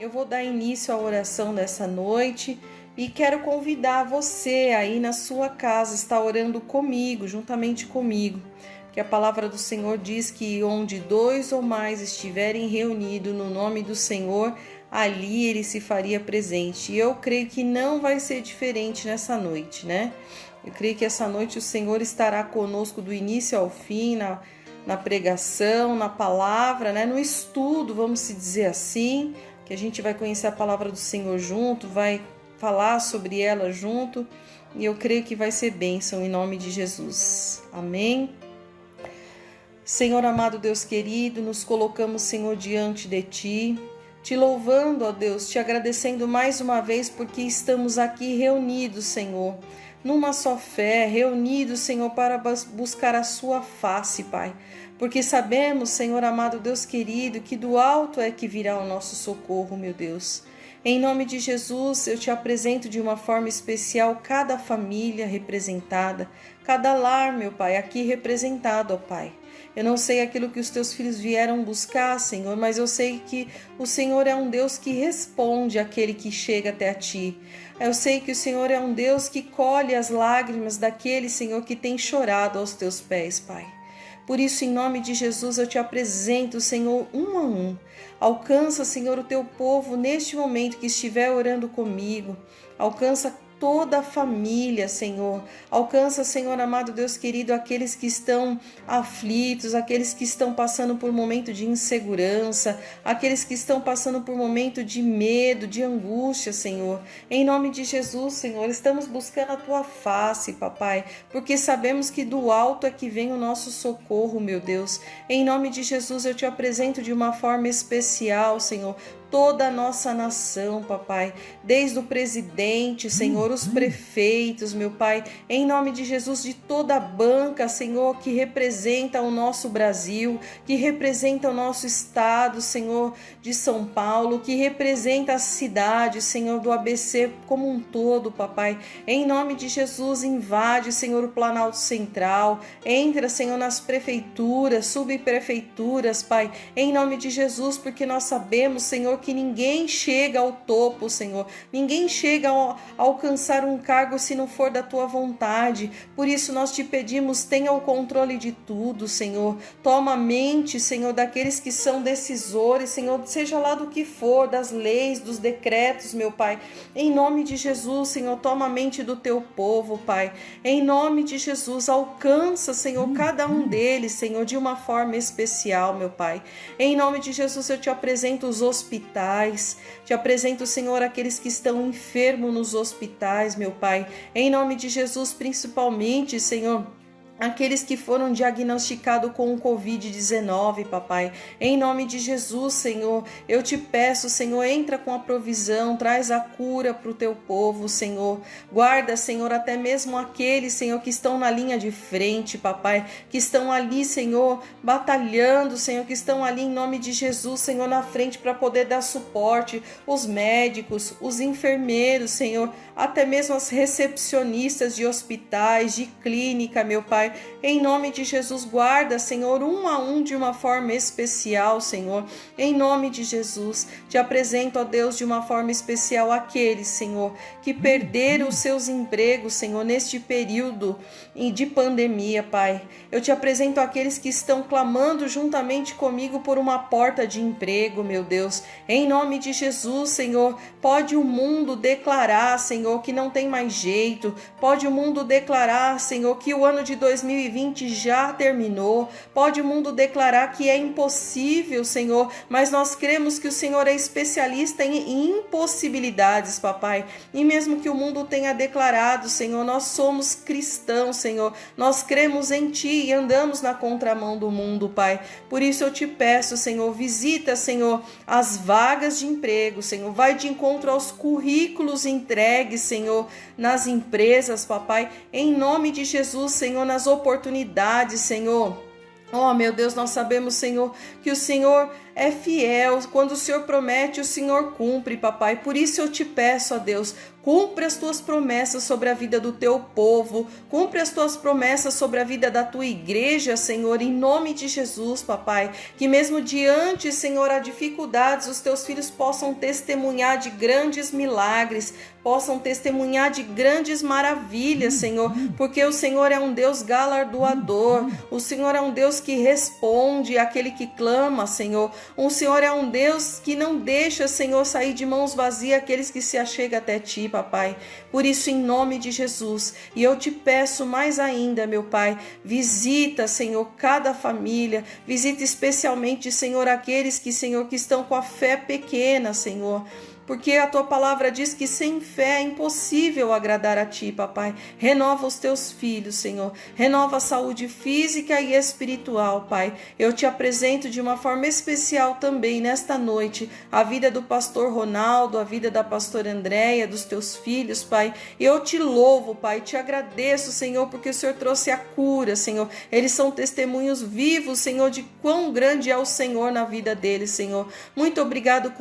Eu vou dar início à oração dessa noite e quero convidar você aí na sua casa, está orando comigo, juntamente comigo, que a palavra do Senhor diz que onde 2 ou mais estiverem reunidos no nome do Senhor, ali Ele se faria presente. E eu creio que não vai ser diferente nessa noite, né? Eu creio que essa noite o Senhor estará conosco do início ao fim, na pregação, na palavra, né? No estudo, vamos se dizer assim, que a gente vai conhecer a palavra do Senhor junto, vai falar sobre ela junto, e eu creio que vai ser bênção em nome de Jesus. Amém? Senhor amado, Deus querido, nos colocamos, Senhor, diante de Ti, te louvando, ó Deus, te agradecendo mais uma vez porque estamos aqui reunidos, Senhor, numa só fé, reunidos, Senhor, para buscar a Sua face, Pai. Porque sabemos, Senhor amado, Deus querido, que do alto é que virá o nosso socorro, meu Deus. Em nome de Jesus, eu te apresento de uma forma especial cada família representada, cada lar, meu Pai, aqui representado, ó Pai. Eu não sei aquilo que os teus filhos vieram buscar, Senhor, mas eu sei que o Senhor é um Deus que responde àquele que chega até a Ti. Eu sei que o Senhor é um Deus que colhe as lágrimas daquele, Senhor, que tem chorado aos teus pés, Pai. Por isso, em nome de Jesus, eu te apresento, Senhor, um a um. Alcança, Senhor, o teu povo neste momento que estiver orando comigo. Alcança toda a família, Senhor. Alcança, Senhor amado, Deus querido, aqueles que estão aflitos, aqueles que estão passando por momento de insegurança, aqueles que estão passando por momento de medo, de angústia, Senhor. Em nome de Jesus, Senhor, estamos buscando a Tua face, Papai, porque sabemos que do alto é que vem o nosso socorro, meu Deus. Em nome de Jesus, eu te apresento de uma forma especial, Senhor, toda a nossa nação, Papai, desde o presidente, Senhor, os prefeitos, meu Pai, em nome de Jesus, de toda a banca, Senhor, que representa o nosso Brasil, que representa o nosso estado, Senhor, de São Paulo, que representa a cidade, Senhor, do ABC como um todo, Papai, em nome de Jesus, invade, Senhor, o Planalto Central, entra, Senhor, nas prefeituras, subprefeituras, Pai, em nome de Jesus, porque nós sabemos, Senhor, que ninguém chega ao topo, Senhor. Ninguém chega a alcançar um cargo se não for da Tua vontade. Por isso nós te pedimos, tenha o controle de tudo, Senhor. Toma a mente, Senhor, daqueles que são decisores, Senhor, seja lá do que for, das leis, dos decretos, meu Pai. Em nome de Jesus, Senhor, toma a mente do Teu povo, Pai. Em nome de Jesus, alcança, Senhor, cada um deles, Senhor, de uma forma especial, meu Pai. Em nome de Jesus, eu te apresento os hospitais. Te apresento, Senhor, aqueles que estão enfermos nos hospitais, meu Pai. Em nome de Jesus, principalmente, Senhor, aqueles que foram diagnosticados com o Covid-19, Papai. Em nome de Jesus, Senhor, eu te peço, Senhor, entra com a provisão, traz a cura para o teu povo, Senhor. Guarda, Senhor, até mesmo aqueles, Senhor, que estão na linha de frente, Papai, que estão ali, Senhor, batalhando, Senhor, que estão ali em nome de Jesus, Senhor, na frente para poder dar suporte, os médicos, os enfermeiros, Senhor, até mesmo as recepcionistas de hospitais, de clínica, meu Pai. Em nome de Jesus, guarda, Senhor, um a um de uma forma especial, Senhor. Em nome de Jesus, te apresento, ó Deus, de uma forma especial aqueles, Senhor, que perderam os seus empregos, Senhor, neste período de pandemia, Pai. Eu te apresento aqueles que estão clamando juntamente comigo por uma porta de emprego, meu Deus. Em nome de Jesus, Senhor, pode o mundo declarar, Senhor, que não tem mais jeito. Pode o mundo declarar, Senhor, que o ano de 2020 já terminou. Pode o mundo declarar que é impossível, Senhor, mas nós cremos que o Senhor é especialista em impossibilidades, Papai. E mesmo que o mundo tenha declarado, Senhor, nós somos cristãos, Senhor. Nós cremos em Ti e andamos na contramão do mundo, Pai. Por isso eu te peço, Senhor, visita, Senhor, as vagas de emprego, Senhor. Vai de encontro aos currículos entregues, Senhor, nas empresas, Papai. Em nome de Jesus, Senhor, nas oportunidades, Senhor. Oh, meu Deus, nós sabemos, Senhor, que o Senhor é fiel. Quando o Senhor promete, o Senhor cumpre, papai. Por isso eu te peço, ó Deus, cumpre as tuas promessas sobre a vida do teu povo, cumpre as tuas promessas sobre a vida da tua igreja, Senhor, em nome de Jesus, papai. Que mesmo diante, Senhor, há dificuldades, os teus filhos possam testemunhar de grandes milagres, possam testemunhar de grandes maravilhas, Senhor, porque o Senhor é um Deus galardoador, o Senhor é um Deus que responde àquele que clama, Senhor. O Senhor é um Deus que não deixa, Senhor, sair de mãos vazias aqueles que se achegam até ti, papai. Por isso, em nome de Jesus, e eu te peço mais ainda, meu Pai, visita, Senhor, cada família, visita especialmente, Senhor, aqueles que, Senhor, que estão com a fé pequena, Senhor. Porque a tua palavra diz que sem fé é impossível agradar a ti, papai. Renova os teus filhos, Senhor. Renova a saúde física e espiritual, pai. Eu te apresento de uma forma especial também nesta noite a vida do pastor Ronaldo, a vida da pastora Andréia, dos teus filhos, pai. Eu te louvo, pai. Te agradeço, Senhor, porque o Senhor trouxe a cura, Senhor. Eles são testemunhos vivos, Senhor, de quão grande é o Senhor na vida deles, Senhor. Muito obrigado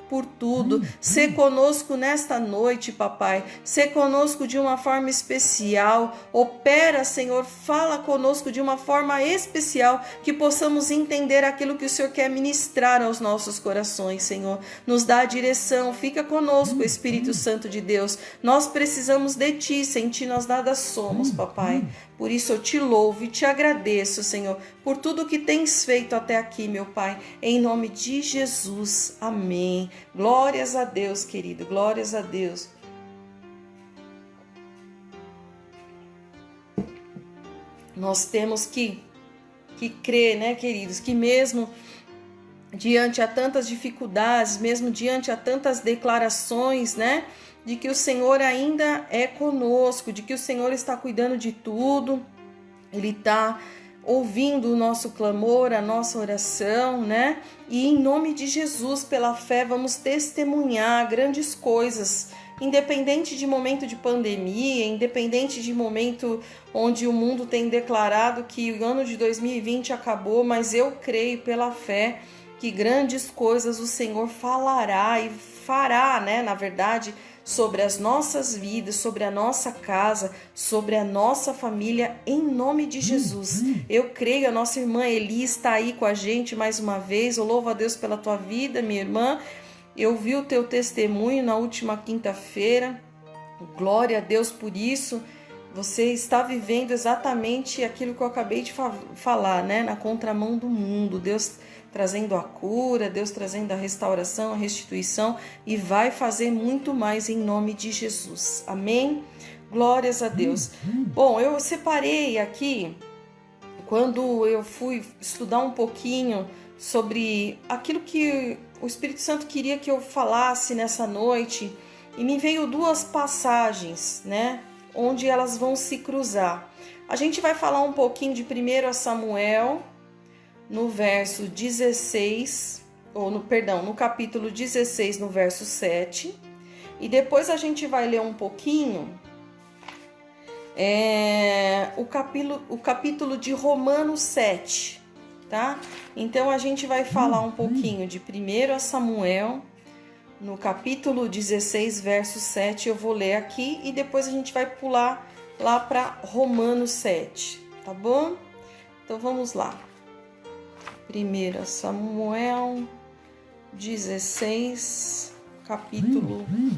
por tudo. Sê conosco nesta noite, papai. Sê conosco de uma forma especial. Opera, Senhor, fala conosco de uma forma especial, que possamos entender aquilo que o Senhor quer ministrar aos nossos corações, Senhor. Nos dá a direção. Fica conosco, Espírito Santo de Deus. Nós precisamos de ti. Sem ti nós nada somos, papai. Por isso eu te louvo e te agradeço, Senhor, por tudo que tens feito até aqui, meu Pai. Em nome de Jesus. Amém. Glórias a Deus, querido. Glórias a Deus. Nós temos que crer, né, queridos, que mesmo diante a tantas dificuldades, mesmo diante a tantas declarações, né, de que o Senhor ainda é conosco, de que o Senhor está cuidando de tudo, Ele está ouvindo o nosso clamor, a nossa oração, né? E em nome de Jesus, pela fé, vamos testemunhar grandes coisas, independente de momento de pandemia, independente de momento onde o mundo tem declarado que o ano de 2020 acabou, mas eu creio pela fé que grandes coisas o Senhor falará e fará, né? Na verdade, sobre as nossas vidas, sobre a nossa casa, sobre a nossa família, em nome de Jesus. Eu creio, a nossa irmã Eli está aí com a gente mais uma vez. Eu louvo a Deus pela tua vida, minha irmã. Eu vi o teu testemunho na última quinta-feira. Glória a Deus por isso. Você está vivendo exatamente aquilo que eu acabei de falar, né? Na contramão do mundo. Deus trazendo a cura, Deus trazendo a restauração, a restituição, e vai fazer muito mais em nome de Jesus. Amém? Glórias a Deus. Bom, eu separei aqui, quando eu fui estudar um pouquinho sobre aquilo que o Espírito Santo queria que eu falasse nessa noite, e me veio duas passagens, né? Onde elas vão se cruzar. A gente vai falar um pouquinho de 1 Samuel, no verso 16, no capítulo 16, no verso 7, e depois a gente vai ler um pouquinho o capítulo de Romanos 7, tá? Então a gente vai falar um pouquinho de 1 Samuel, no capítulo 16, verso 7, eu vou ler aqui, e depois a gente vai pular lá para Romanos 7, tá bom? Então vamos lá. 1 Samuel 16,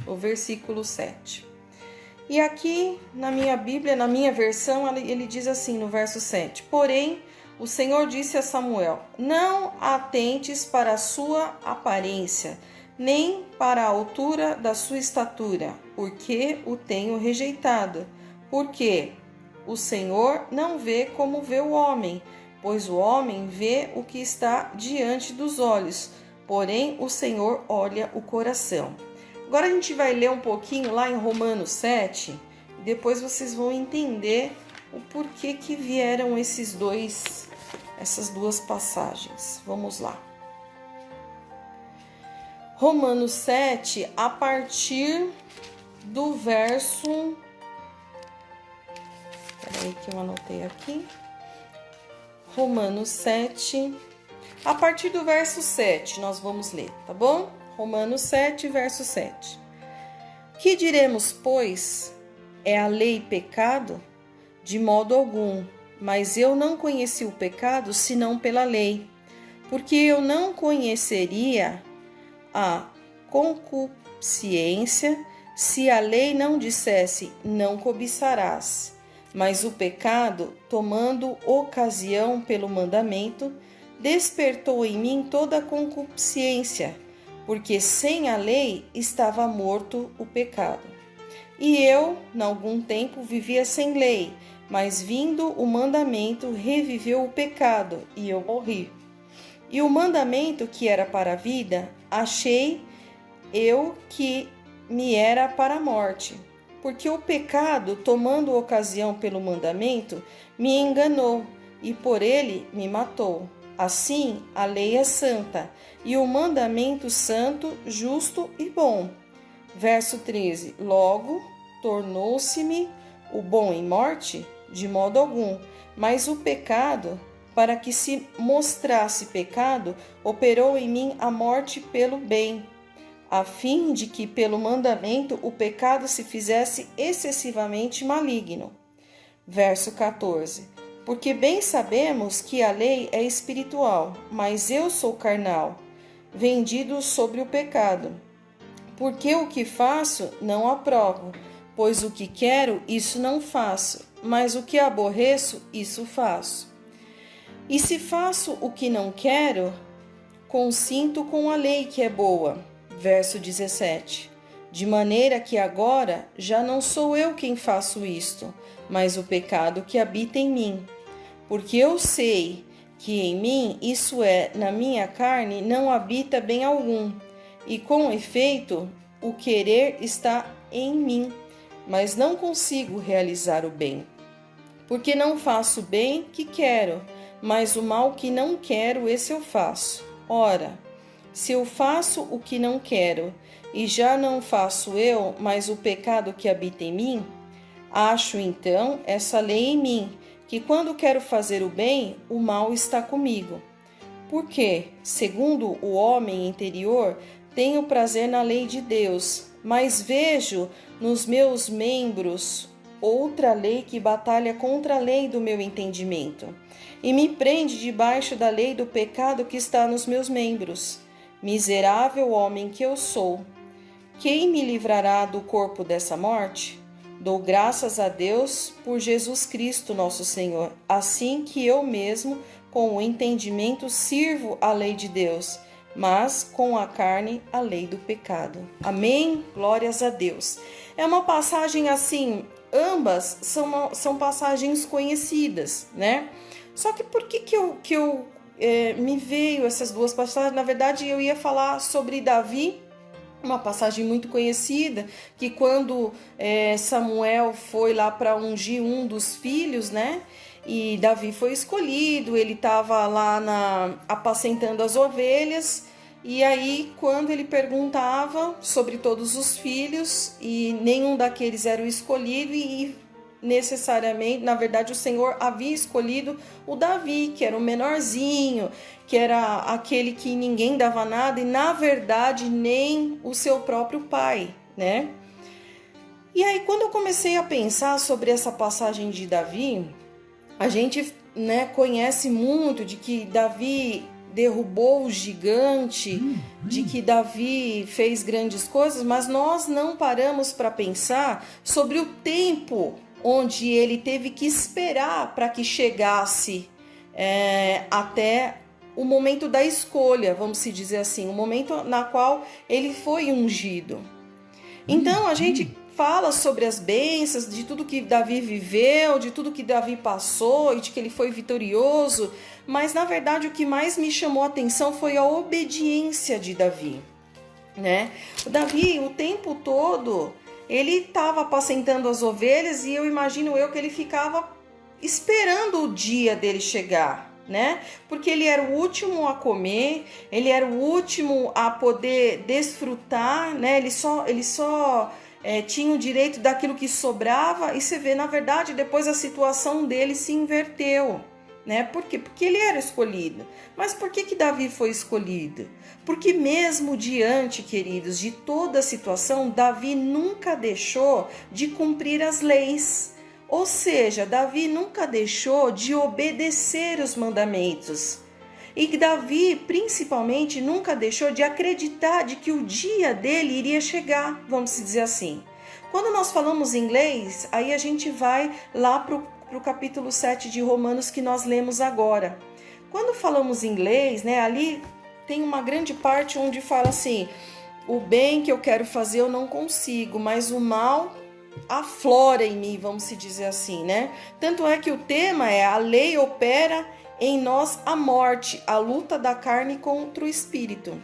o versículo 7. E aqui na minha Bíblia, na minha versão, ele diz assim no verso 7. Porém, o Senhor disse a Samuel: não atentes para a sua aparência, nem para a altura da sua estatura, porque o tenho rejeitado. Porque o Senhor não vê como vê o homem, pois o homem vê o que está diante dos olhos, porém o Senhor olha o coração. Agora a gente vai ler um pouquinho lá em Romanos 7, e depois vocês vão entender o porquê que vieram essas duas passagens. Vamos lá. Romanos 7, a partir do verso... Peraí que eu anotei aqui. Romanos 7, A partir do verso 7 nós vamos ler, tá bom? Romanos 7, verso 7. Que diremos, pois? É a lei pecado? De modo algum, mas eu não conheci o pecado senão pela lei, porque eu não conheceria a concupiscência se a lei não dissesse não cobiçarás. Mas o pecado, tomando ocasião pelo mandamento, despertou em mim toda a concupiscência, porque sem a lei estava morto o pecado. E eu, em algum tempo, vivia sem lei, mas vindo o mandamento, reviveu o pecado, e eu morri. E o mandamento que era para a vida, achei eu que me era para a morte. Porque o pecado, tomando ocasião pelo mandamento, me enganou, e por ele me matou. Assim, a lei é santa, e o mandamento santo, justo e bom. Verso 13. Logo, tornou-se-me o bom em morte? De modo algum. Mas o pecado, para que se mostrasse pecado, operou em mim a morte pelo bem, a fim de que pelo mandamento o pecado se fizesse excessivamente maligno. Verso 14. Porque bem sabemos que a lei é espiritual, mas eu sou carnal, vendido sobre o pecado. Porque o que faço não aprovo, pois o que quero, isso não faço, mas o que aborreço, isso faço. E se faço o que não quero, consinto com a lei que é boa. Verso 17. De maneira que agora já não sou eu quem faço isto, mas o pecado que habita em mim. Porque eu sei que em mim, isso é, na minha carne, não habita bem algum. E com efeito, o querer está em mim, mas não consigo realizar o bem. Porque não faço o bem que quero, mas o mal que não quero, esse eu faço. Ora, se eu faço o que não quero, e já não faço eu, mas o pecado que habita em mim, acho então essa lei em mim, que quando quero fazer o bem, o mal está comigo. Porque, segundo o homem interior, tenho prazer na lei de Deus, mas vejo nos meus membros outra lei que batalha contra a lei do meu entendimento, e me prende debaixo da lei do pecado que está nos meus membros. Miserável homem que eu sou! Quem me livrará do corpo dessa morte? Dou graças a Deus por Jesus Cristo, nosso Senhor, assim que eu mesmo, com o entendimento, sirvo a lei de Deus, mas com a carne, a lei do pecado. Amém? Glórias a Deus. É uma passagem assim, ambas são passagens conhecidas, né? Só que por que me veio essas duas passagens? Na verdade, eu ia falar sobre Davi, uma passagem muito conhecida, que quando Samuel foi lá para ungir um dos filhos, né? E Davi foi escolhido, ele estava lá apacentando as ovelhas, e aí quando ele perguntava sobre todos os filhos, e nenhum daqueles era o escolhido, e necessariamente, na verdade, o Senhor havia escolhido o Davi, que era o menorzinho, que era aquele que ninguém dava nada, e na verdade nem o seu próprio pai, né? E aí quando eu comecei a pensar sobre essa passagem de Davi, a gente, né, conhece muito de que Davi derrubou o gigante, de que Davi fez grandes coisas, mas nós não paramos para pensar sobre o tempo onde ele teve que esperar para que chegasse até o momento da escolha, vamos se dizer assim, o momento na qual ele foi ungido. Então a gente fala sobre as bênçãos, de tudo que Davi viveu, de tudo que Davi passou e de que ele foi vitorioso, mas na verdade o que mais me chamou a atenção foi a obediência de Davi, né? O Davi, o tempo todo, ele estava apacentando as ovelhas, e eu imagino que ele ficava esperando o dia dele chegar, né? Porque ele era o último a comer, ele era o último a poder desfrutar, né? Ele só tinha o direito daquilo que sobrava, e você vê, na verdade, depois a situação dele se inverteu, né? Por quê? Porque ele era escolhido. Mas por que Davi foi escolhido? Porque mesmo diante, queridos, de toda a situação, Davi nunca deixou de cumprir as leis. Ou seja, Davi nunca deixou de obedecer os mandamentos. E Davi, principalmente, nunca deixou de acreditar de que o dia dele iria chegar, vamos dizer assim. Quando nós falamos inglês, aí a gente vai lá para o capítulo 7 de Romanos que nós lemos agora. Quando falamos inglês, né, ali tem uma grande parte onde fala assim, o bem que eu quero fazer eu não consigo, mas o mal aflora em mim, vamos se dizer assim, né? Tanto é que o tema é a lei opera em nós a morte, a luta da carne contra o espírito.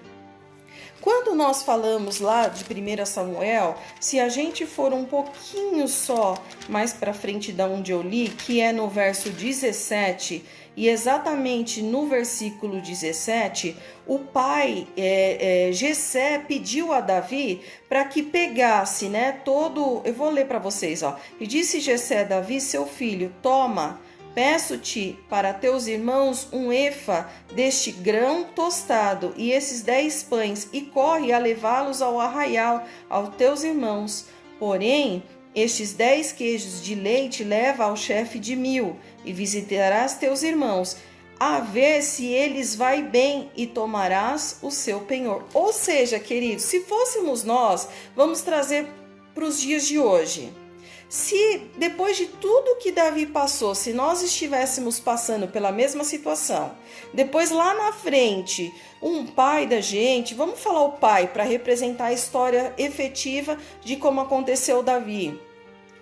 Quando nós falamos lá de 1 Samuel, se a gente for um pouquinho só mais para frente da onde eu li, que é no verso 17, e exatamente no versículo 17, o pai Jessé pediu a Davi para que pegasse, né, todo... Eu vou ler para vocês, ó. E disse Jessé a Davi, seu filho, toma... Peço-te para teus irmãos um efa deste grão tostado e esses 10 pães, e corre a levá-los ao arraial aos teus irmãos. Porém, estes 10 queijos de leite leva ao chefe de 1000, e visitarás teus irmãos, a ver se eles vai bem, e tomarás o seu penhor. Ou seja, queridos, se fôssemos nós, vamos trazer para os dias de hoje. Se depois de tudo que Davi passou, se nós estivéssemos passando pela mesma situação, depois lá na frente, um pai da gente, vamos falar o pai para representar a história efetiva de como aconteceu Davi.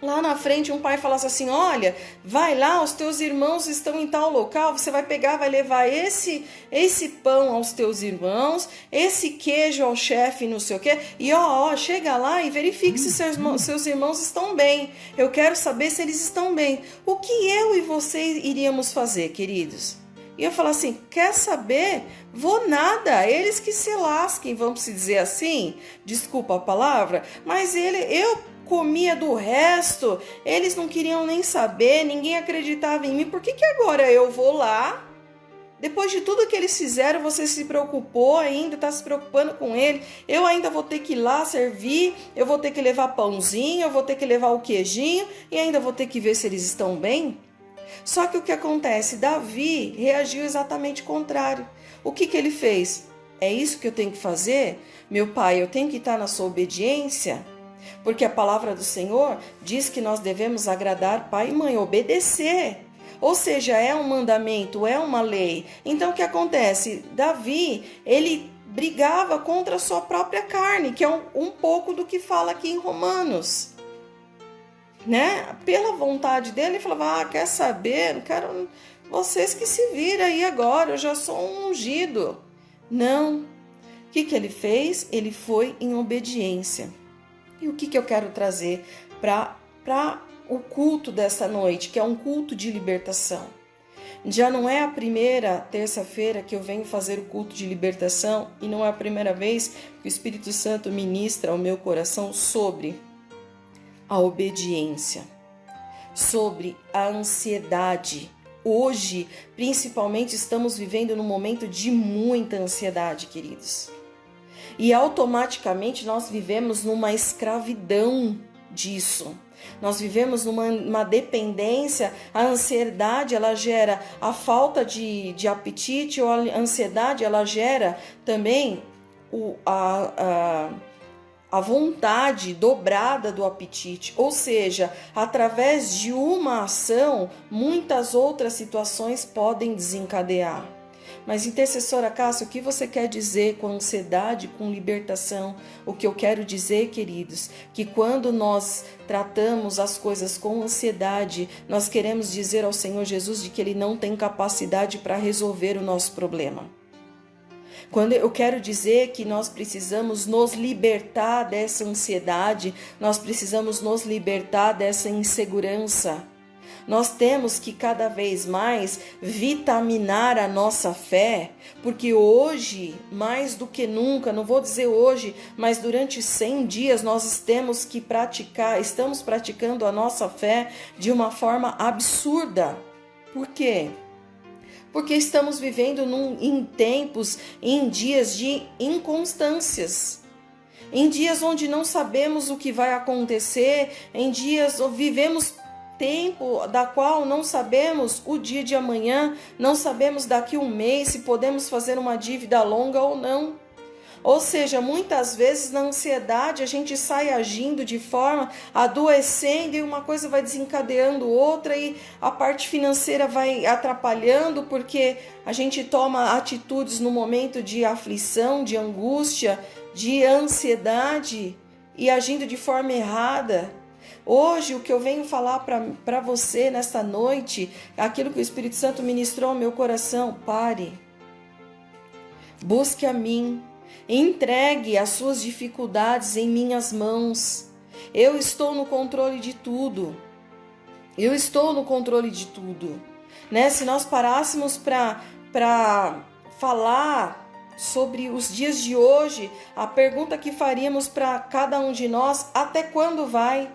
Lá na frente um pai falasse assim, olha, vai lá, os teus irmãos estão em tal local, você vai pegar, vai levar esse pão aos teus irmãos, esse queijo ao chefe, não sei o quê, e chega lá e verifique se seus irmãos estão bem. Eu quero saber se eles estão bem. O que eu e você iríamos fazer, queridos? E eu falar assim, quer saber? Vou nada, eles que se lasquem, vamos se dizer assim, desculpa a palavra, mas eu comia do resto, eles não queriam nem saber, ninguém acreditava em mim, por que agora eu vou lá? Depois de tudo que eles fizeram, você se preocupou ainda, está se preocupando com ele, eu ainda vou ter que ir lá servir, eu vou ter que levar pãozinho, eu vou ter que levar o queijinho, e ainda vou ter que ver se eles estão bem? Só que o que acontece? Davi reagiu exatamente o contrário. O que ele fez? É isso que eu tenho que fazer? Meu pai, eu tenho que estar na sua obediência? Porque a palavra do Senhor diz que nós devemos agradar pai e mãe, obedecer. Ou seja, é um mandamento, é uma lei. Então o que acontece? Davi, ele brigava contra a sua própria carne, que é um pouco do que fala aqui em Romanos. Né? Pela vontade dele, ele falava, quer saber? Não quero... Vocês que se viram aí agora, eu já sou um ungido. Não. O que ele fez? Ele foi em obediência. E o que eu quero trazer para o culto dessa noite, que é um culto de libertação? Já não é a primeira terça-feira que eu venho fazer o culto de libertação e não é a primeira vez que o Espírito Santo ministra ao meu coração sobre a obediência, sobre a ansiedade. Hoje, principalmente, estamos vivendo num momento de muita ansiedade, queridos. E automaticamente nós vivemos numa escravidão disso. Nós vivemos numa dependência. A ansiedade, ela gera a falta de apetite, ou a ansiedade, ela gera também a vontade dobrada do apetite. Ou seja, através de uma ação, muitas outras situações podem desencadear. Mas, intercessora Cássia, o que você quer dizer com ansiedade, com libertação? O que eu quero dizer, queridos, que quando nós tratamos as coisas com ansiedade, nós queremos dizer ao Senhor Jesus de que Ele não tem capacidade para resolver o nosso problema. Quando eu quero dizer que nós precisamos nos libertar dessa ansiedade, nós precisamos nos libertar dessa insegurança. Nós temos que cada vez mais vitaminar a nossa fé, porque hoje, mais do que nunca, não vou dizer hoje, mas durante 100 dias nós estamos praticando a nossa fé de uma forma absurda. Por quê? porque estamos vivendo em tempos, em dias de inconstâncias, em dias onde não sabemos o que vai acontecer, em dias onde vivemos tempo da qual não sabemos o dia de amanhã, não sabemos daqui um mês se podemos fazer uma dívida longa ou não. Ou seja, muitas vezes na ansiedade a gente sai agindo de forma adoecendo e uma coisa vai desencadeando outra e a parte financeira vai atrapalhando porque a gente toma atitudes no momento de aflição, de angústia, de ansiedade e agindo de forma errada. Hoje o que eu venho falar para você nesta noite, aquilo que o Espírito Santo ministrou ao meu coração: pare, busque a mim. Entregue as suas dificuldades em minhas mãos. Eu estou no controle de tudo. Eu estou no controle de tudo. Né? Se nós parássemos para falar sobre os dias de hoje, a pergunta que faríamos para cada um de nós: até quando vai?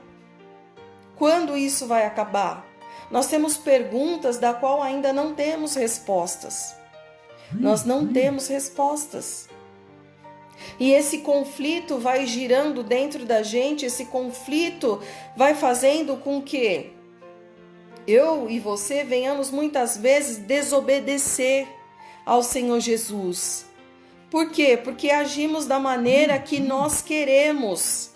Quando isso vai acabar? Nós temos perguntas da qual ainda não temos respostas. Nós não temos respostas. E esse conflito vai girando dentro da gente, esse conflito vai fazendo com que eu e você venhamos muitas vezes desobedecer ao Senhor Jesus. Por quê? Porque agimos da maneira que nós queremos.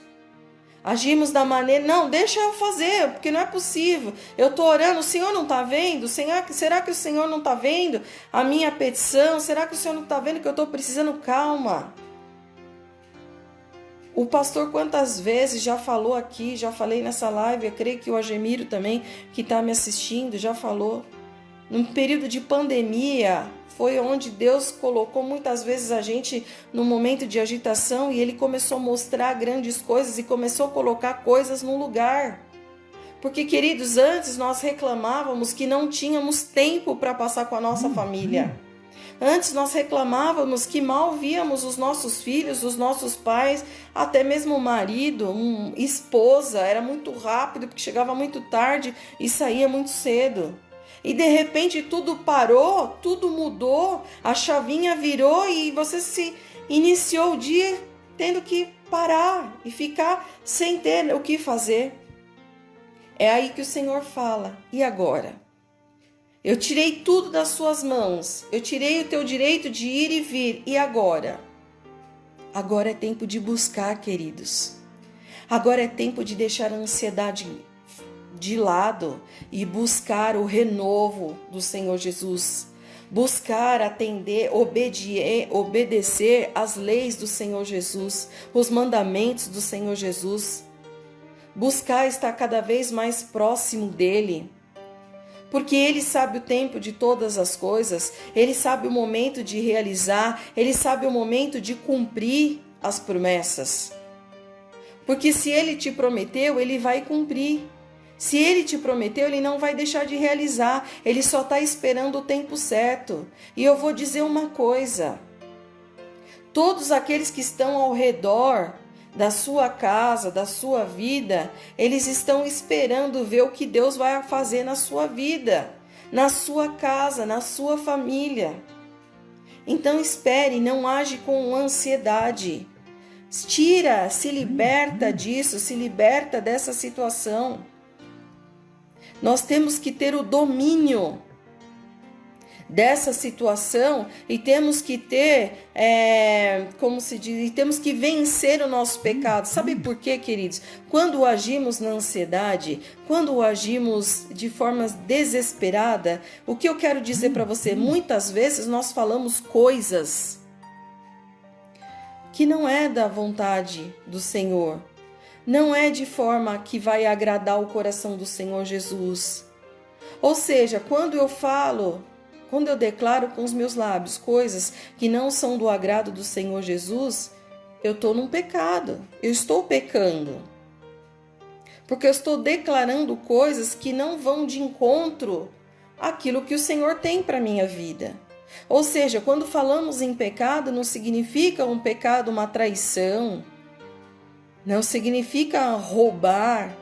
Agimos da maneira, não, deixa eu fazer, porque não é possível. Eu estou orando, o Senhor não está vendo? Será que o Senhor não está vendo a minha petição? Será que o Senhor não está vendo que eu estou precisando? Calma. O pastor quantas vezes já falou aqui, já falei nessa live, eu creio que o Agemiro também, que está me assistindo, já falou. Num período de pandemia, foi onde Deus colocou muitas vezes a gente num momento de agitação e Ele começou a mostrar grandes coisas e começou a colocar coisas no lugar. Porque, queridos, antes nós reclamávamos que não tínhamos tempo para passar com a nossa família. Antes nós reclamávamos que mal víamos os nossos filhos, os nossos pais, até mesmo o marido, esposa, era muito rápido porque chegava muito tarde e saía muito cedo. E de repente tudo parou, tudo mudou, a chavinha virou e você se iniciou o dia tendo que parar e ficar sem ter o que fazer. É aí que o Senhor fala: e agora? Eu tirei tudo das suas mãos, eu tirei o teu direito de ir e vir, e agora? Agora é tempo de buscar, queridos. Agora é tempo de deixar a ansiedade de lado e buscar o renovo do Senhor Jesus. Buscar atender, obedecer às leis do Senhor Jesus, os mandamentos do Senhor Jesus. Buscar estar cada vez mais próximo dele. Porque Ele sabe o tempo de todas as coisas, Ele sabe o momento de realizar, Ele sabe o momento de cumprir as promessas. Porque se Ele te prometeu, Ele vai cumprir. Se Ele te prometeu, Ele não vai deixar de realizar, Ele só está esperando o tempo certo. E eu vou dizer uma coisa: todos aqueles que estão ao redor da sua casa, da sua vida, eles estão esperando ver o que Deus vai fazer na sua vida, na sua casa, na sua família. Então espere, não age com ansiedade. Tira, se liberta disso, se liberta dessa situação. Nós temos que ter o domínio dessa situação e temos que ter, como se diz, temos que vencer o nosso pecado. Sabe por quê, queridos? Quando agimos na ansiedade, quando agimos de forma desesperada, o que eu quero dizer para você? Muitas vezes nós falamos coisas que não é da vontade do Senhor, não é de forma que vai agradar o coração do Senhor Jesus. Ou seja, quando eu declaro com os meus lábios coisas que não são do agrado do Senhor Jesus, eu estou num pecado, eu estou pecando. Porque eu estou declarando coisas que não vão de encontro àquilo que o Senhor tem para a minha vida. Ou seja, quando falamos em pecado, não significa um pecado, uma traição, não significa roubar,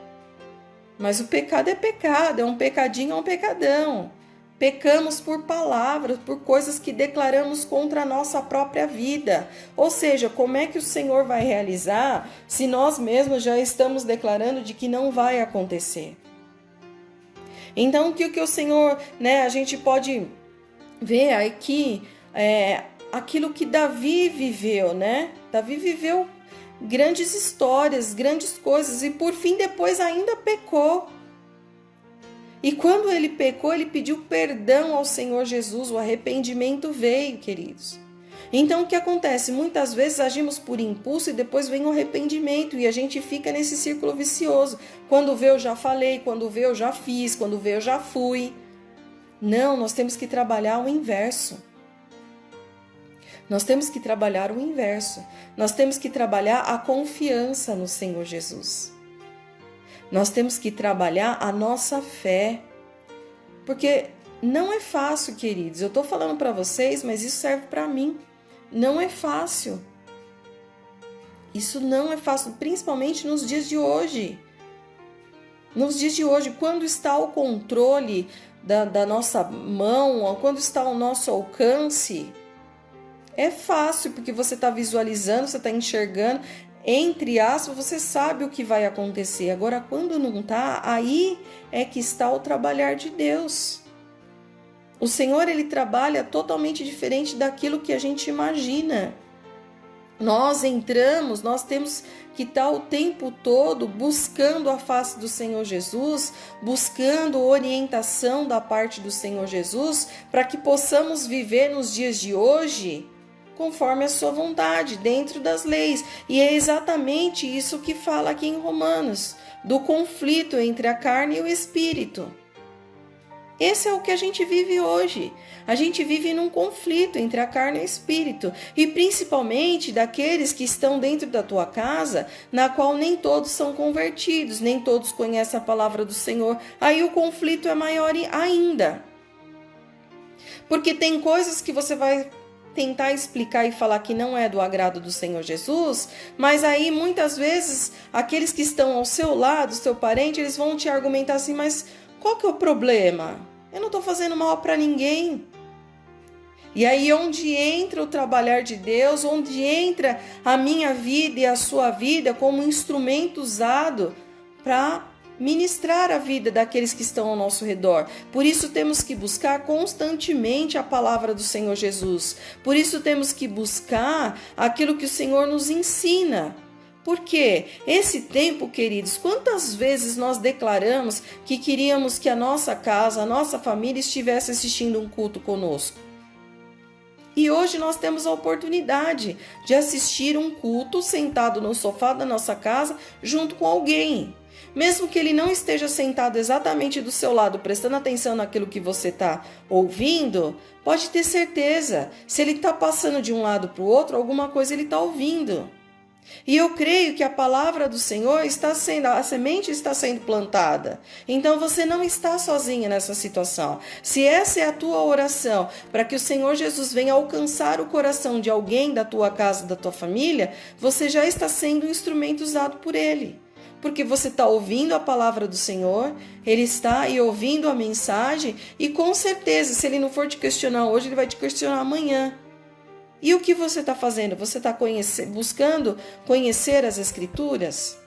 mas o pecado é pecado, é um pecadinho, é um pecadão. Pecamos por palavras, por coisas que declaramos contra a nossa própria vida. Ou seja, como é que o Senhor vai realizar se nós mesmos já estamos declarando de que não vai acontecer? Então, o que o Senhor, a gente pode ver aqui, aquilo que Davi viveu, Davi viveu grandes histórias, grandes coisas, e por fim depois ainda pecou. E quando ele pecou, ele pediu perdão ao Senhor Jesus, o arrependimento veio, queridos. Então o que acontece? Muitas vezes agimos por impulso e depois vem o arrependimento e a gente fica nesse círculo vicioso. Quando vê eu já falei, quando vê eu já fiz, quando vê eu já fui. Não, nós temos que trabalhar o inverso. Nós temos que trabalhar o inverso. Nós temos que trabalhar a confiança no Senhor Jesus. Nós temos que trabalhar a nossa fé. Porque não é fácil, queridos. Eu estou falando para vocês, mas isso serve para mim. Não é fácil. Isso não é fácil, principalmente nos dias de hoje. Nos dias de hoje, quando está o controle da nossa mão, quando está ao nosso alcance, é fácil, porque você está visualizando, você está enxergando, entre aspas, você sabe o que vai acontecer. Agora, quando não está, aí é que está o trabalhar de Deus. O Senhor, ele trabalha totalmente diferente daquilo que a gente imagina. Nós entramos, nós temos que estar o tempo todo buscando a face do Senhor Jesus, buscando orientação da parte do Senhor Jesus, para que possamos viver nos dias de hoje conforme a sua vontade, dentro das leis. E é exatamente isso que fala aqui em Romanos, do conflito entre a carne e o espírito. Esse é o que a gente vive hoje. A gente vive num conflito entre a carne e o espírito, e principalmente daqueles que estão dentro da tua casa, na qual nem todos são convertidos, nem todos conhecem a palavra do Senhor. Aí o conflito é maior ainda. Porque tem coisas que você vai tentar explicar e falar que não é do agrado do Senhor Jesus, mas aí muitas vezes aqueles que estão ao seu lado, seu parente, eles vão te argumentar assim, mas qual que é o problema? Eu não estou fazendo mal para ninguém. E aí onde entra o trabalhar de Deus, onde entra a minha vida e a sua vida como instrumento usado para ministrar a vida daqueles que estão ao nosso redor. Por isso temos que buscar constantemente a palavra do Senhor Jesus. Por isso temos que buscar aquilo que o Senhor nos ensina. Porque esse tempo, queridos, quantas vezes nós declaramos que queríamos que a nossa casa, a nossa família estivesse assistindo um culto conosco? E hoje nós temos a oportunidade de assistir um culto sentado no sofá da nossa casa junto com alguém. Mesmo que ele não esteja sentado exatamente do seu lado, prestando atenção naquilo que você está ouvindo, pode ter certeza, se ele está passando de um lado para o outro, alguma coisa ele está ouvindo. E eu creio que a palavra do Senhor a semente está sendo plantada. Então você não está sozinha nessa situação. Se essa é a tua oração, para que o Senhor Jesus venha alcançar o coração de alguém da tua casa, da tua família, você já está sendo um instrumento usado por Ele. Porque você está ouvindo a palavra do Senhor, Ele está aí ouvindo a mensagem, e com certeza, se Ele não for te questionar hoje, Ele vai te questionar amanhã. E o que você está fazendo? Você está buscando conhecer as Escrituras?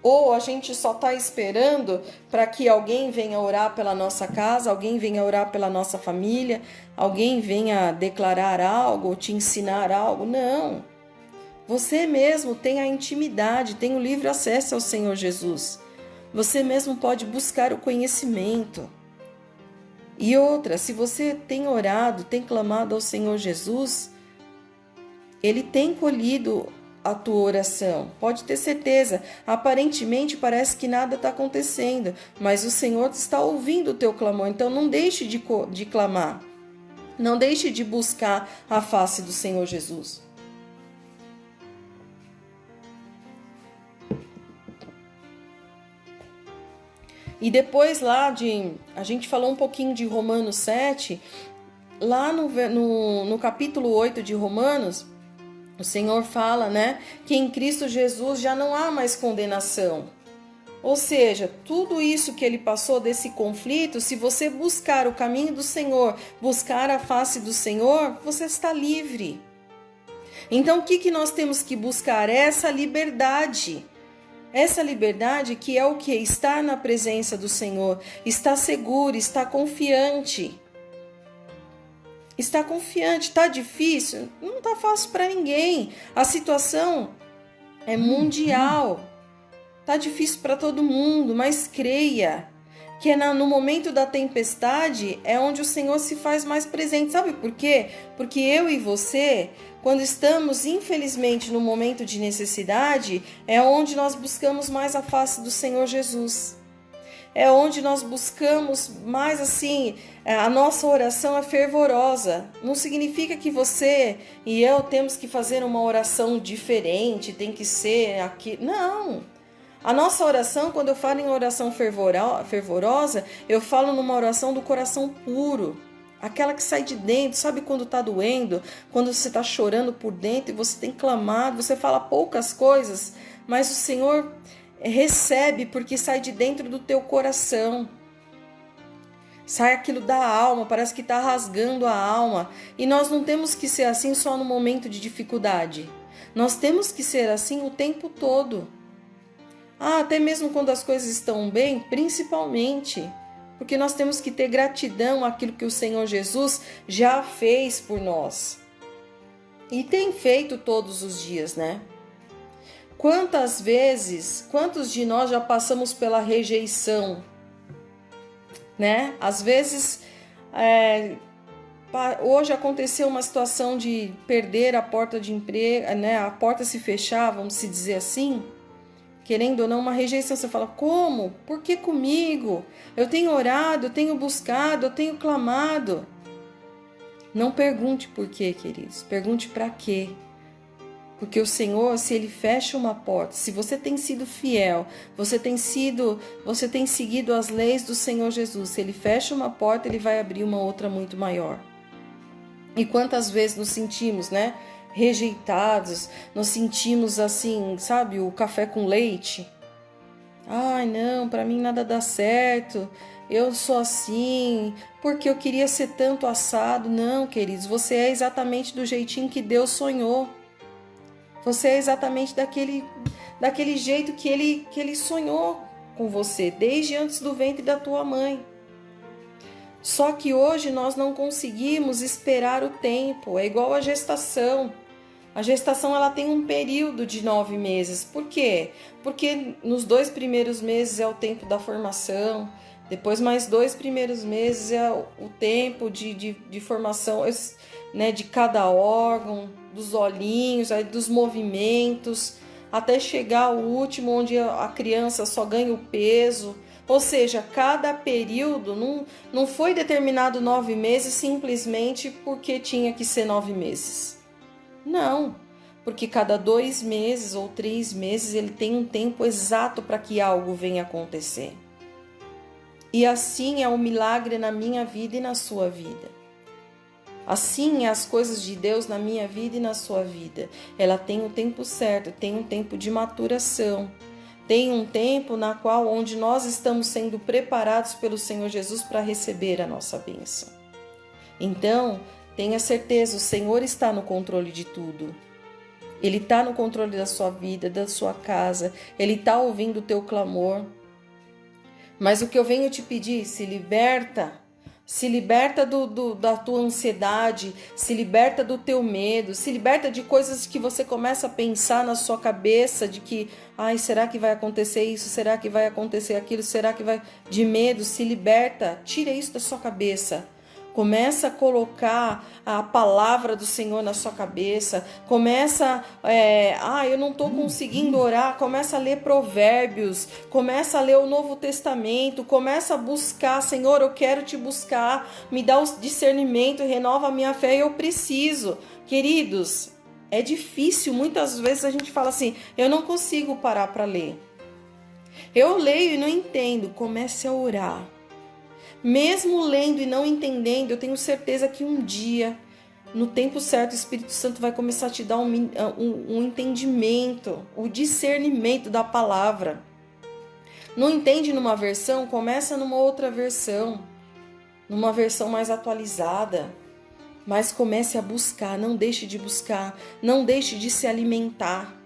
Ou a gente só está esperando para que alguém venha orar pela nossa casa, alguém venha orar pela nossa família, alguém venha declarar algo ou te ensinar algo? Não. Você mesmo tem a intimidade, tem o livre acesso ao Senhor Jesus. Você mesmo pode buscar o conhecimento. E outra, se você tem orado, tem clamado ao Senhor Jesus, Ele tem colhido a tua oração. Pode ter certeza. Aparentemente parece que nada está acontecendo, mas o Senhor está ouvindo o teu clamor. Então não deixe de clamar. Não deixe de buscar a face do Senhor Jesus. E depois a gente falou um pouquinho de Romanos 7, lá no capítulo 8 de Romanos, o Senhor fala, que em Cristo Jesus já não há mais condenação. Ou seja, tudo isso que ele passou desse conflito, se você buscar o caminho do Senhor, buscar a face do Senhor, você está livre. Então, o que nós temos que buscar? Essa liberdade. Essa liberdade que é o que? Estar na presença do Senhor, estar seguro, estar confiante. Está confiante, está difícil? Não está fácil para ninguém. A situação é mundial. Está difícil para todo mundo, mas creia que no momento da tempestade é onde o Senhor se faz mais presente. Sabe por quê? Porque eu e você, quando estamos, infelizmente, no momento de necessidade, é onde nós buscamos mais a face do Senhor Jesus. É onde nós buscamos mais assim, a nossa oração é fervorosa. Não significa que você e eu temos que fazer uma oração diferente, tem que ser aqui. Não! A nossa oração, quando eu falo em oração fervorosa, eu falo numa oração do coração puro. Aquela que sai de dentro, sabe quando está doendo? Quando você está chorando por dentro e você tem clamado, você fala poucas coisas, mas o Senhor recebe porque sai de dentro do teu coração. Sai aquilo da alma, parece que está rasgando a alma. E nós não temos que ser assim só no momento de dificuldade. Nós temos que ser assim o tempo todo. Até mesmo quando as coisas estão bem, principalmente. Porque nós temos que ter gratidão àquilo que o Senhor Jesus já fez por nós. E tem feito todos os dias, né? Quantas vezes, quantos de nós já passamos pela rejeição, né? Às vezes, hoje aconteceu uma situação de perder a porta de emprego, né? A porta se fechar, vamos se dizer assim. Querendo ou não, uma rejeição. Você fala, como? Por que comigo? Eu tenho orado, eu tenho buscado, eu tenho clamado. Não pergunte por quê, queridos. Pergunte para quê. Porque o Senhor, se Ele fecha uma porta, se você tem sido fiel, você tem seguido as leis do Senhor Jesus, se Ele fecha uma porta, Ele vai abrir uma outra muito maior. E quantas vezes nos sentimos, né? Rejeitados, nos sentimos assim, sabe, o café com leite. Ai, não, para mim nada dá certo, eu sou assim, porque eu queria ser tanto assado. Não, queridos, você é exatamente do jeitinho que Deus sonhou. Você é exatamente daquele jeito que ele sonhou com você, desde antes do ventre da tua mãe. Só que hoje nós não conseguimos esperar o tempo, é igual a gestação. A gestação ela tem um período de 9 meses. Por quê? Porque nos 2 primeiros meses é o tempo da formação, depois mais 2 primeiros meses é o tempo de formação, né, de cada órgão, dos olhinhos, aí dos movimentos, até chegar ao último, onde a criança só ganha o peso. Ou seja, cada período não foi determinado 9 meses simplesmente porque tinha que ser 9 meses. Não, porque cada 2 meses ou 3 meses ele tem um tempo exato para que algo venha acontecer. E assim é o milagre na minha vida e na sua vida. Assim é as coisas de Deus na minha vida e na sua vida. Ela tem um tempo certo, tem um tempo de maturação. Tem um tempo na qual onde nós estamos sendo preparados pelo Senhor Jesus para receber a nossa bênção. Então, tenha certeza, o Senhor está no controle de tudo. Ele está no controle da sua vida, da sua casa. Ele está ouvindo o teu clamor. Mas o que eu venho te pedir, se liberta da tua ansiedade, se liberta do teu medo, se liberta de coisas que você começa a pensar na sua cabeça, de que, será que vai acontecer isso, será que vai acontecer aquilo, será que vai... De medo, se liberta, tira isso da sua cabeça. Começa a colocar a palavra do Senhor na sua cabeça. Começa, eu não estou conseguindo orar. Começa a ler Provérbios. Começa a ler o Novo Testamento. Começa a buscar. Senhor, eu quero te buscar. Me dá o discernimento, renova a minha fé. Eu preciso. Queridos, é difícil. Muitas vezes a gente fala assim, eu não consigo parar para ler. Eu leio e não entendo. Comece a orar. Mesmo lendo e não entendendo, eu tenho certeza que um dia, no tempo certo, o Espírito Santo vai começar a te dar um entendimento, o discernimento da palavra. Não entende numa versão? Começa numa outra versão, numa versão mais atualizada. Mas comece a buscar, não deixe de buscar, não deixe de se alimentar.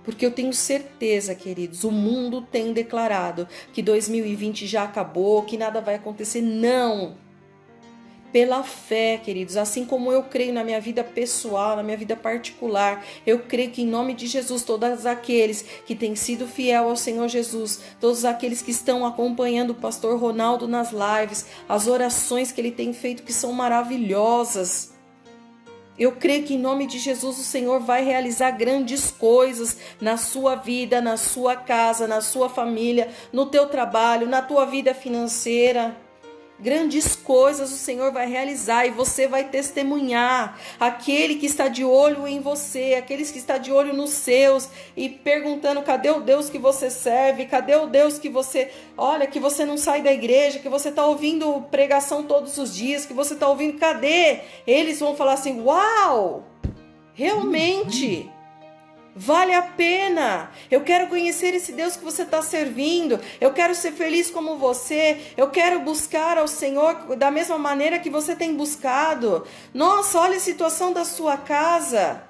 Porque eu tenho certeza, queridos, o mundo tem declarado que 2020 já acabou, que nada vai acontecer. Não! Pela fé, queridos, assim como eu creio na minha vida pessoal, na minha vida particular, eu creio que em nome de Jesus, todos aqueles que têm sido fiel ao Senhor Jesus, todos aqueles que estão acompanhando o pastor Ronaldo nas lives, as orações que ele tem feito que são maravilhosas, eu creio que em nome de Jesus o Senhor vai realizar grandes coisas na sua vida, na sua casa, na sua família, no teu trabalho, na tua vida financeira. Grandes coisas o Senhor vai realizar e você vai testemunhar. Aquele que está de olho em você, aqueles que está de olho nos seus e perguntando: cadê o Deus que você serve? Cadê o Deus que você... Olha, que você não sai da igreja, que você está ouvindo pregação todos os dias, que você está ouvindo, cadê? Eles vão falar assim: uau, realmente... vale a pena, eu quero conhecer esse Deus que você está servindo, eu quero ser feliz como você, eu quero buscar ao Senhor da mesma maneira que você tem buscado. Nossa, olha a situação da sua casa.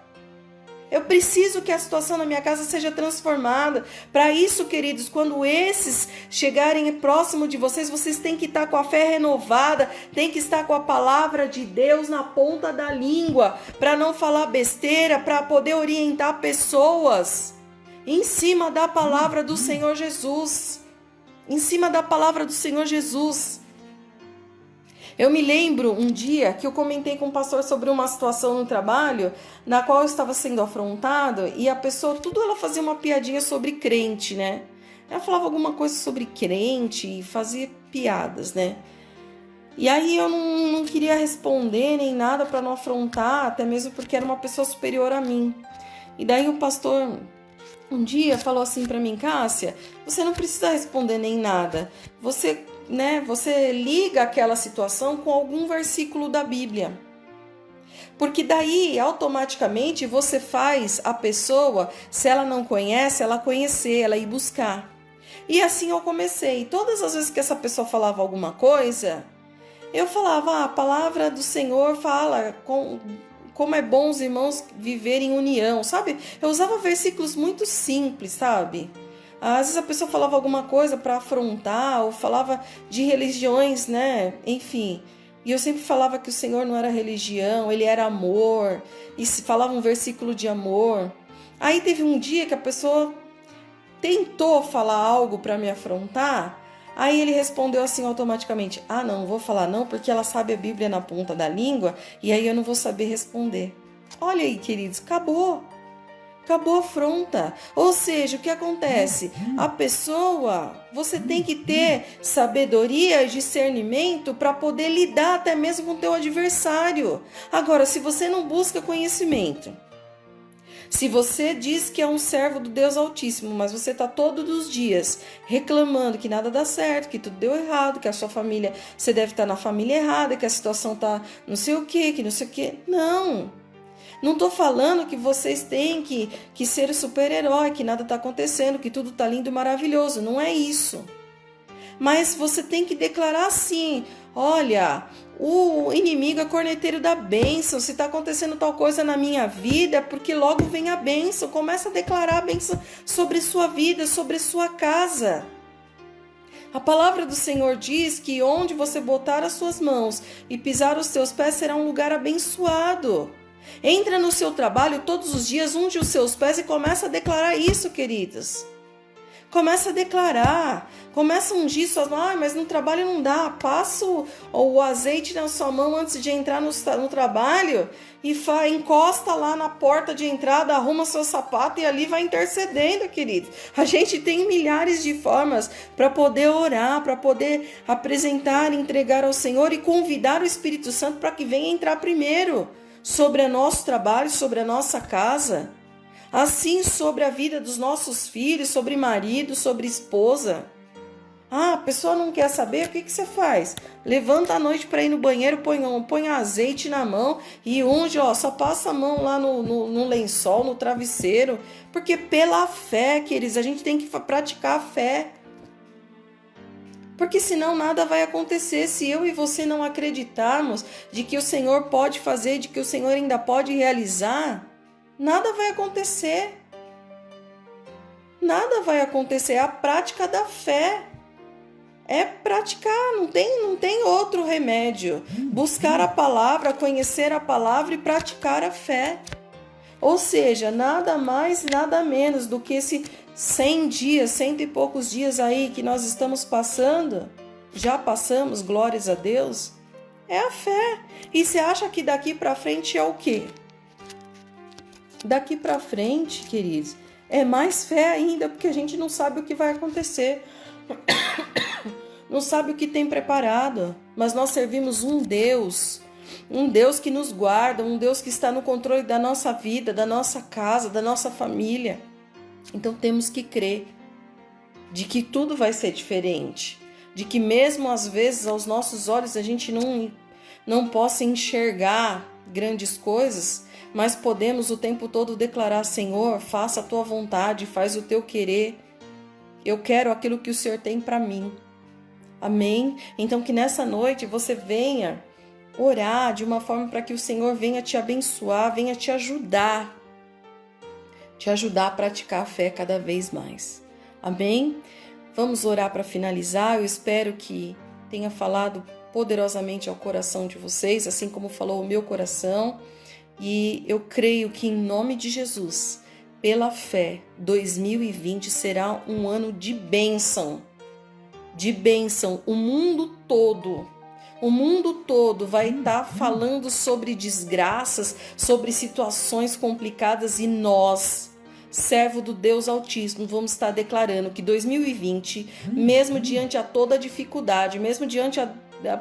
Eu preciso que a situação na minha casa seja transformada. Para isso, queridos, quando esses chegarem próximo de vocês, vocês têm que estar com a fé renovada, têm que estar com a palavra de Deus na ponta da língua, para não falar besteira, para poder orientar pessoas em cima da palavra do Senhor Jesus. Em cima da palavra do Senhor Jesus. Eu me lembro um dia que eu comentei com o pastor sobre uma situação no trabalho na qual eu estava sendo afrontado e a pessoa, tudo ela fazia uma piadinha sobre crente, né? Ela falava alguma coisa sobre crente e fazia piadas, né? E aí eu não queria responder nem nada para não afrontar, até mesmo porque era uma pessoa superior a mim. E daí o pastor um dia falou assim para mim: Cássia, você não precisa responder nem nada. Você liga aquela situação com algum versículo da Bíblia. Porque daí, automaticamente, você faz a pessoa, se ela não conhece, ela conhecer, ela ir buscar. E assim eu comecei. Todas as vezes que essa pessoa falava alguma coisa, eu falava: a palavra do Senhor fala como é bom os irmãos viverem em união, sabe? Eu usava versículos muito simples, sabe? Às vezes a pessoa falava alguma coisa para afrontar, ou falava de religiões, né? Enfim. E eu sempre falava que o Senhor não era religião, Ele era amor. E se falava um versículo de amor. Aí teve um dia que a pessoa tentou falar algo para me afrontar. Aí ele respondeu assim automaticamente: ah, não vou falar não, porque ela sabe a Bíblia na ponta da língua, e aí eu não vou saber responder. Olha aí, queridos, acabou a afronta. Ou seja, o que acontece? A pessoa, você tem que ter sabedoria e discernimento para poder lidar até mesmo com o teu adversário. Agora, se você não busca conhecimento, se você diz que é um servo do Deus Altíssimo, mas você está todos os dias reclamando que nada dá certo, que tudo deu errado, que a sua família, você deve estar na família errada, que a situação está não sei o que não sei o que. Não estou falando que vocês têm que ser super-herói, que nada está acontecendo, que tudo está lindo e maravilhoso. Não é isso. Mas você tem que declarar assim: olha, o inimigo é corneteiro da bênção. Se está acontecendo tal coisa na minha vida, é porque logo vem a bênção. Começa a declarar a bênção sobre sua vida, sobre sua casa. A palavra do Senhor diz que onde você botar as suas mãos e pisar os seus pés será um lugar abençoado. Entra no seu trabalho todos os dias, unge os seus pés e começa a declarar isso, queridas. Começa a declarar, começa a ungir suas mãos. Mas no trabalho não dá. Passa o azeite na sua mão antes de entrar no trabalho e encosta lá na porta de entrada, arruma seu sapato e ali vai intercedendo, querido. A gente tem milhares de formas para poder orar, para poder apresentar, entregar ao Senhor e convidar o Espírito Santo para que venha entrar primeiro sobre o nosso trabalho, sobre a nossa casa. Assim sobre a vida dos nossos filhos, sobre marido, sobre esposa. Ah, a pessoa não quer saber, o que você faz? Levanta à noite para ir no banheiro, põe azeite na mão e unge, só passa a mão lá no lençol, no travesseiro. Porque pela fé, queridos, a gente tem que praticar a fé. Porque senão nada vai acontecer. Se eu e você não acreditarmos de que o Senhor pode fazer, de que o Senhor ainda pode realizar, nada vai acontecer. Nada vai acontecer. É a prática da fé. É praticar, não tem outro remédio. Buscar a palavra, conhecer a palavra e praticar a fé. Ou seja, nada mais, nada menos do que esse 100 dias, 100 e poucos dias aí que nós estamos passando, já passamos, glórias a Deus, é a fé. E você acha que daqui para frente é o quê? Daqui para frente, queridos, é mais fé ainda, porque a gente não sabe o que vai acontecer. Não sabe o que tem preparado, mas nós servimos um Deus que nos guarda, um Deus que está no controle da nossa vida, da nossa casa, da nossa família. Então temos que crer de que tudo vai ser diferente, de que mesmo às vezes aos nossos olhos a gente não possa enxergar grandes coisas, mas podemos o tempo todo declarar: Senhor, faça a tua vontade, faz o teu querer. Eu quero aquilo que o Senhor tem para mim. Amém? Então que nessa noite você venha orar de uma forma para que o Senhor venha te abençoar, venha te ajudar a praticar a fé cada vez mais. Amém? Vamos orar para finalizar. Eu espero que tenha falado poderosamente ao coração de vocês, assim como falou o meu coração. E eu creio que em nome de Jesus, pela fé, 2020 será um ano de bênção. De bênção. O mundo todo vai estar falando sobre desgraças, sobre situações complicadas, e nós, servo do Deus Altíssimo, vamos estar declarando que 2020, mesmo diante a toda a dificuldade, mesmo diante a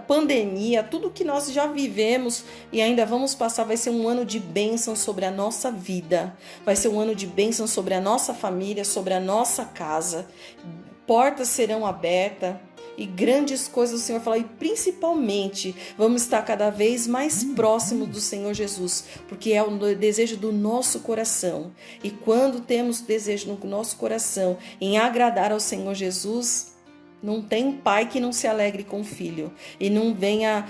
pandemia, tudo que nós já vivemos e ainda vamos passar, vai ser um ano de bênção sobre a nossa vida, vai ser um ano de bênção sobre a nossa família, sobre a nossa casa. Portas serão abertas e grandes coisas o Senhor fala, e principalmente vamos estar cada vez mais próximos do Senhor Jesus, porque é o desejo do nosso coração. E quando temos desejo no nosso coração em agradar ao Senhor Jesus, não tem pai que não se alegre com o filho e não venha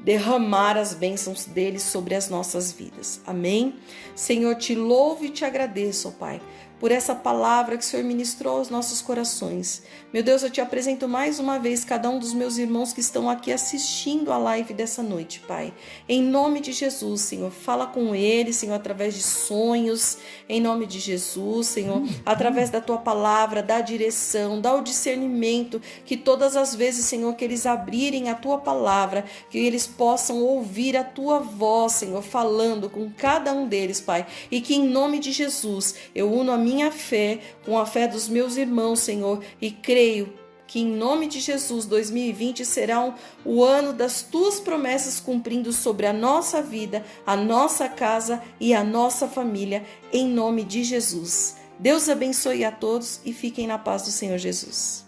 derramar as bênçãos dele sobre as nossas vidas. Amém? Senhor, te louvo e te agradeço, ó Pai, por essa palavra que o Senhor ministrou aos nossos corações. Meu Deus, eu te apresento mais uma vez cada um dos meus irmãos que estão aqui assistindo a live dessa noite, Pai. Em nome de Jesus, Senhor, fala com eles, Senhor, através de sonhos, em nome de Jesus, Senhor, através da tua palavra, dá direção, dá o discernimento, que todas as vezes, Senhor, que eles abrirem a tua palavra, que eles possam ouvir a tua voz, Senhor, falando com cada um deles, Pai, e que em nome de Jesus eu uno a minha fé com a fé dos meus irmãos, Senhor, e creio que em nome de Jesus 2020 será o ano das tuas promessas cumprindo sobre a nossa vida, a nossa casa e a nossa família, em nome de Jesus. Deus abençoe a todos e fiquem na paz do Senhor Jesus.